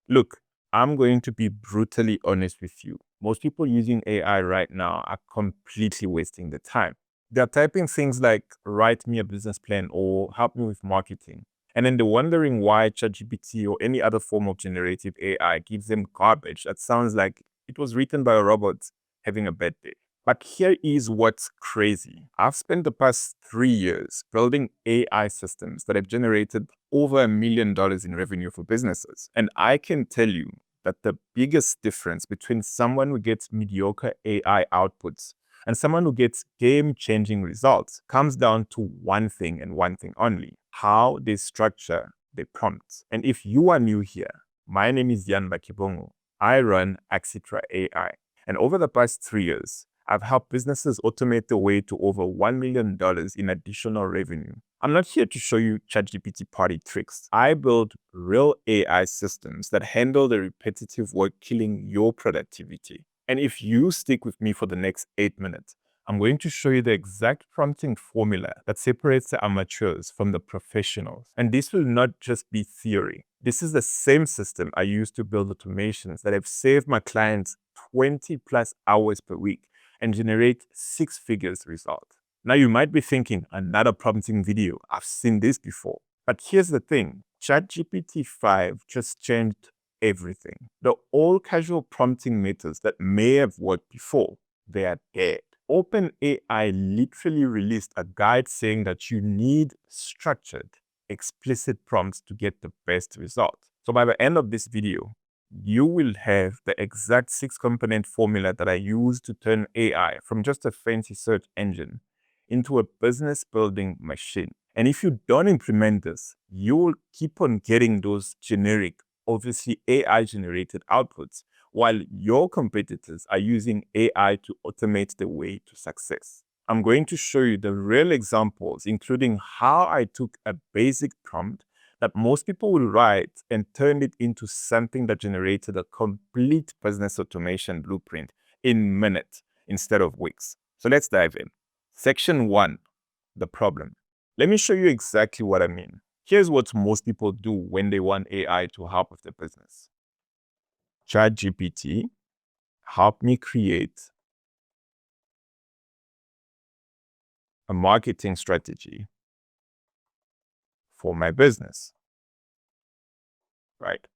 Look, I'm going to be brutally honest with you. Most people using AI right now are completely wasting the time. They're typing things like, write me a business plan or help me with marketing. And then they're wondering why ChatGPT or any other form of generative AI gives them garbage that sounds like it was written by a robot having a bad day. But here is what's crazy. I've spent the past 3 years building AI systems that have generated over $1 million in revenue for businesses. And I can tell you that the biggest difference between someone who gets mediocre AI outputs and someone who gets game-changing results comes down to one thing and one thing only: how they structure their prompts. And if you are new here, my name is Jan Bakibongo. I run Axitra AI. And over the past 3 years, I've helped businesses automate their way to over $1 million in additional revenue. I'm not here to show you ChatGPT party tricks. I build real AI systems that handle the repetitive work killing your productivity. And if you stick with me for the next 8 minutes, I'm going to show you the exact prompting formula that separates the amateurs from the professionals. And this will not just be theory. This is the same system I use to build automations that have saved my clients 20 plus hours per week and generate 6 figures result. Now you might be thinking, another prompting video. I've seen this before. But here's the thing. ChatGPT 5 just changed everything. The old casual prompting methods that may have worked before, they are dead. OpenAI literally released a guide saying that you need structured, explicit prompts to get the best result. So by the end of this video, you will have the exact 6-component formula that I use to turn AI from just a fancy search engine into a business building machine. And if you don't implement this, you will keep on getting those generic, obviously AI generated outputs, while your competitors are using AI to automate the way to success. I'm going to show you the real examples, including how I took a basic prompt that most people will write and turned it into something that generated a complete business automation blueprint in minutes instead of weeks. So let's dive in. Section 1, the problem. Let me show you exactly what I mean. Here's what most people do when they want AI to help with their business. ChatGPT, help me create a marketing strategy for my business, right?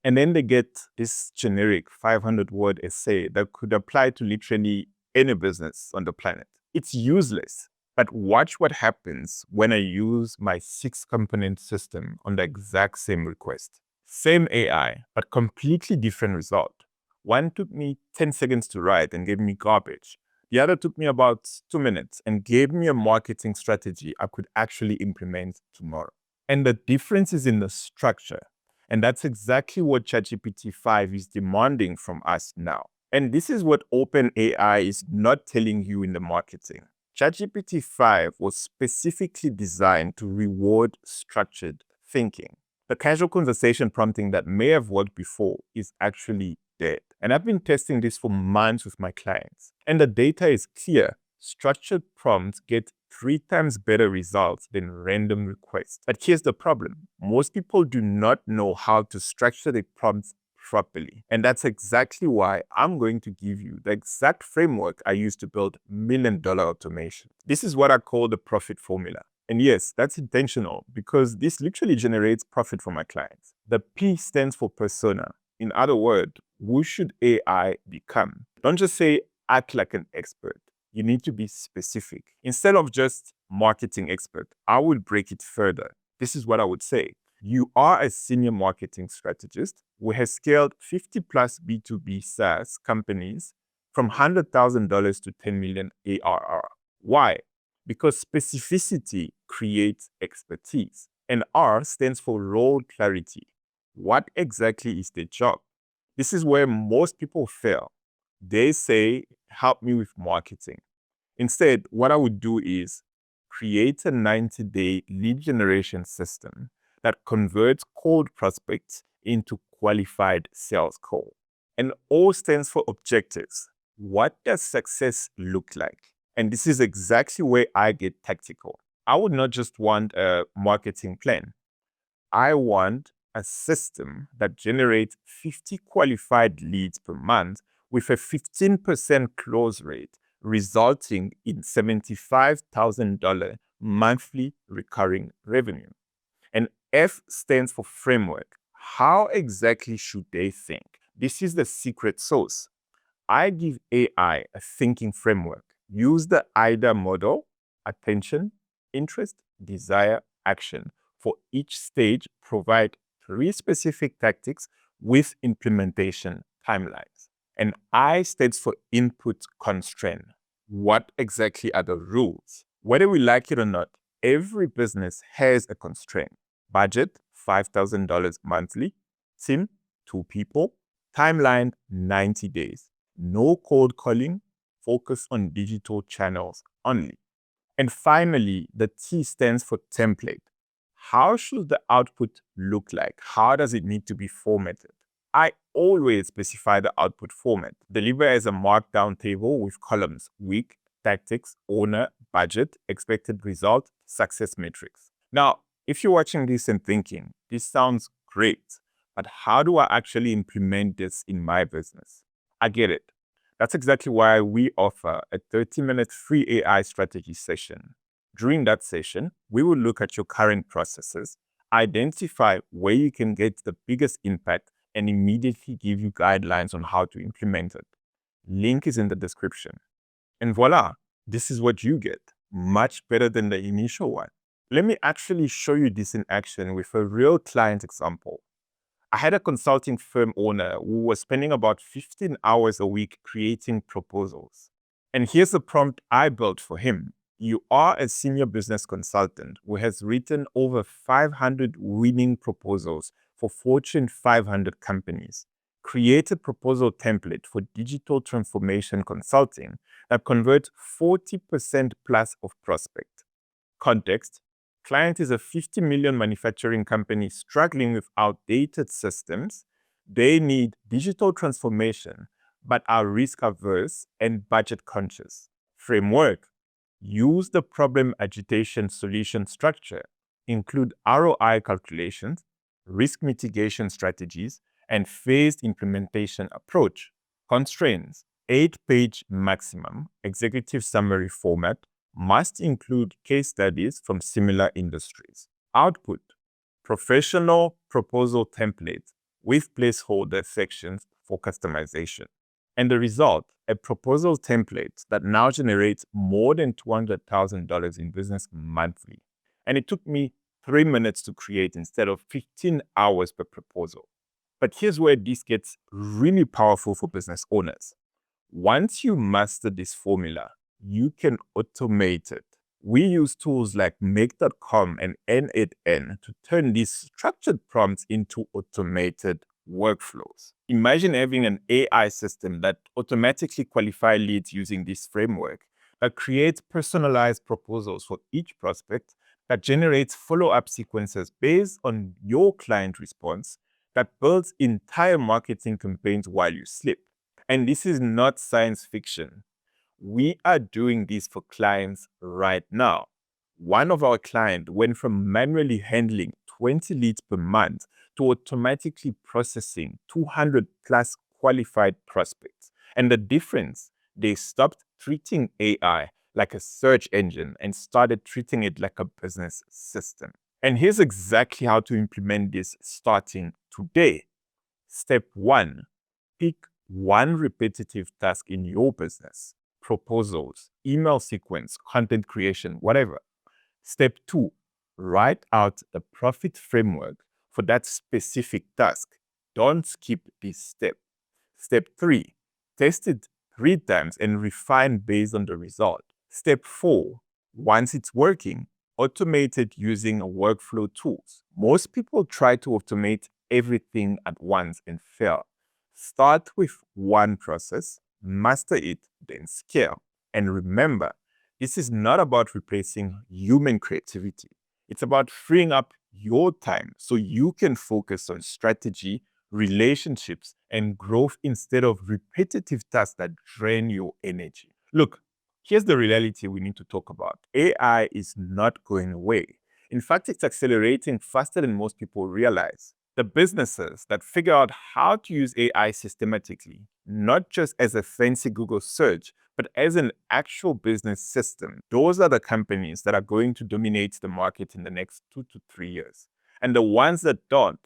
And then they get this generic 500-word essay that could apply to literally any business on the planet. It's useless. But watch what happens when I use my 6-component system on the exact same request. Same AI, but completely different result. One took me 10 seconds to write and gave me garbage. The other took me about 2 minutes and gave me a marketing strategy I could actually implement tomorrow. And the difference is in the structure. And that's exactly what ChatGPT 5 is demanding from us now. And this is what OpenAI is not telling you in the marketing. ChatGPT 5 was specifically designed to reward structured thinking. The casual conversation prompting that may have worked before is actually dead. And I've been testing this for months with my clients. And the data is clear. Structured prompts get 3 times better results than random requests. But here's the problem. Most people do not know how to structure their prompts properly. And that's exactly why I'm going to give you the exact framework I use to build million-dollar automation. This is what I call the profit formula. And yes, that's intentional because this literally generates profit for my clients. The P stands for persona. In other words, who should AI become? Don't just say, act like an expert. You need to be specific. Instead of just marketing expert, I would break it further. This is what I would say. You are a senior marketing strategist who has scaled 50 plus B2B SaaS companies from $100,000 to 10 million ARR. Why? Because specificity creates expertise. And R stands for role clarity. What exactly is the job? This is where most people fail. They say, help me with marketing. Instead, what I would do is create a 90-day lead generation system that converts cold prospects into qualified sales call. And O stands for objectives. What does success look like? And this is exactly where I get tactical. I would not just want a marketing plan. I want a system that generates 50 qualified leads per month with a 15% close rate, resulting in $75,000 monthly recurring revenue. And F stands for framework. How exactly should they think? This is the secret sauce. I give AI a thinking framework. Use the IDA model: attention, interest, desire, action. For each stage, provide 3 specific tactics with implementation timelines. And I stands for input constraint. What exactly are the rules? Whether we like it or not, every business has a constraint. Budget, $5,000 monthly. Team, 2 people. Timeline, 90 days. No cold calling, focus on digital channels only. And finally, the T stands for template. How should the output look like? How does it need to be formatted? I always specify the output format. Deliver as a markdown table with columns: week, tactics, owner, budget, expected result, success metrics. Now, if you're watching this and thinking, this sounds great, but how do I actually implement this in my business? I get it. That's exactly why we offer a 30-minute free AI strategy session. During that session, we will look at your current processes, identify where you can get the biggest impact, and immediately give you guidelines on how to implement it. Link is in the description. And voila, this is what you get. Much better than the initial one. Let me actually show you this in action with a real client example. I had a consulting firm owner who was spending about 15 hours a week creating proposals. And here's the prompt I built for him. You are a senior business consultant who has written over 500 winning proposals for Fortune 500 companies. Create a proposal template for digital transformation consulting that converts 40% plus of prospect. Context: client is a 50 million manufacturing company struggling with outdated systems. They need digital transformation, but are risk averse and budget conscious. Framework: use the problem agitation solution structure. Include ROI calculations, risk mitigation strategies, and phased implementation approach. Constraints: 8-page maximum, executive summary format, must include case studies from similar industries. Output: professional proposal template with placeholder sections for customization. And the result: a proposal template that now generates more than $200,000 in business monthly. And it took me 3 minutes to create instead of 15 hours per proposal. But here's where this gets really powerful for business owners. Once you master this formula, you can automate it. We use tools like make.com and n8n to turn these structured prompts into automated workflows. Imagine having an AI system that automatically qualifies leads using this framework, that creates personalized proposals for each prospect, that generates follow-up sequences based on your client response, that builds entire marketing campaigns while you sleep. And this is not science fiction. We are doing this for clients right now. One of our clients went from manually handling 20 leads per month to automatically processing 200 plus qualified prospects. And the difference: they stopped treating AI like a search engine and started treating it like a business system. And here's exactly how to implement this starting today. Step 1, pick one repetitive task in your business: proposals, email sequence, content creation, whatever. Step 2, write out the profit framework for that specific task. Don't skip this step. Step 3, test it 3 times and refine based on the result. Step 4, once it's working, automate it using workflow tools. Most people try to automate everything at once and fail. Start with one process, master it, then scale. And remember, this is not about replacing human creativity. It's about freeing up your time so you can focus on strategy, relationships, and growth instead of repetitive tasks that drain your energy. Look, here's the reality we need to talk about. AI is not going away. In fact, it's accelerating faster than most people realize. The businesses that figure out how to use AI systematically, not just as a fancy Google search, but as an actual business system, those are the companies that are going to dominate the market in the next 2 to 3 years. And the ones that don't,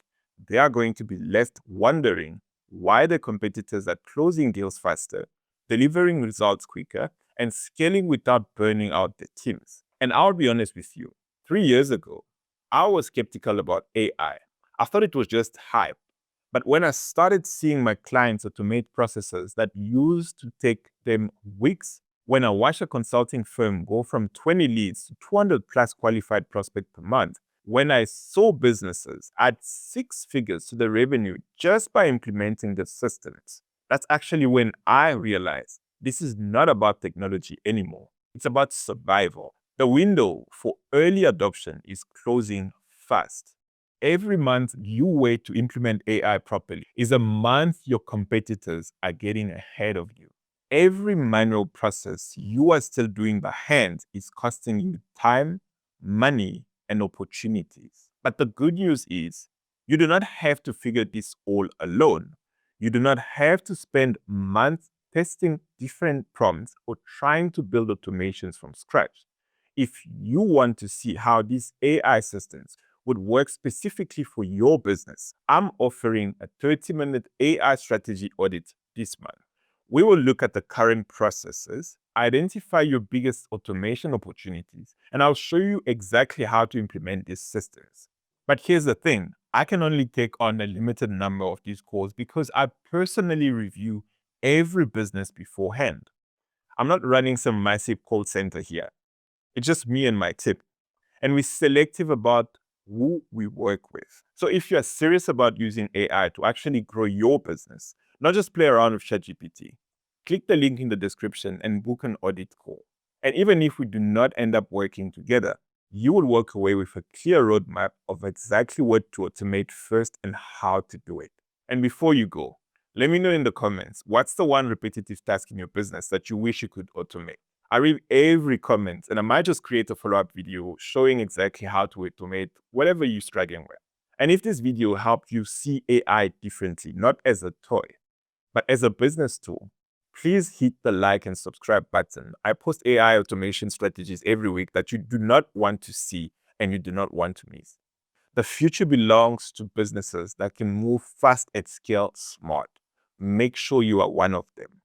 they are going to be left wondering why the competitors are closing deals faster, delivering results quicker, and scaling without burning out their teams. And I'll be honest with you, 3 years ago, I was skeptical about AI. I thought it was just hype. But when I started seeing my clients automate processes that used to take them weeks, when I watched a consulting firm go from 20 leads to 200 plus qualified prospects per month, when I saw businesses add 6 figures to the revenue just by implementing the systems, that's actually when I realized this is not about technology anymore. It's about survival. The window for early adoption is closing fast. Every month you wait to implement AI properly is a month your competitors are getting ahead of you. Every manual process you are still doing by hand is costing you time, money, and opportunities. But the good news is you do not have to figure this all alone. You do not have to spend months testing different prompts or trying to build automations from scratch. If you want to see how these AI systems would work specifically for your business, I'm offering a 30-minute AI strategy audit this month. We will look at the current processes, identify your biggest automation opportunities, and I'll show you exactly how to implement these systems. But here's the thing, I can only take on a limited number of these calls because I personally review every business beforehand. I'm not running some massive call center here. It's just me and my tip. And we're selective about who we work with. So if you're serious about using AI to actually grow your business, not just play around with ChatGPT, click the link in the description and book an audit call. And even if we do not end up working together, you will walk away with a clear roadmap of exactly what to automate first and how to do it. And before you go, let me know in the comments, what's the one repetitive task in your business that you wish you could automate? I read every comment and I might just create a follow-up video showing exactly how to automate whatever you're struggling with. And if this video helped you see AI differently, not as a toy, but as a business tool, please hit the like and subscribe button. I post AI automation strategies every week that you do not want to see and you do not want to miss. The future belongs to businesses that can move fast at scale smart. Make sure you are one of them.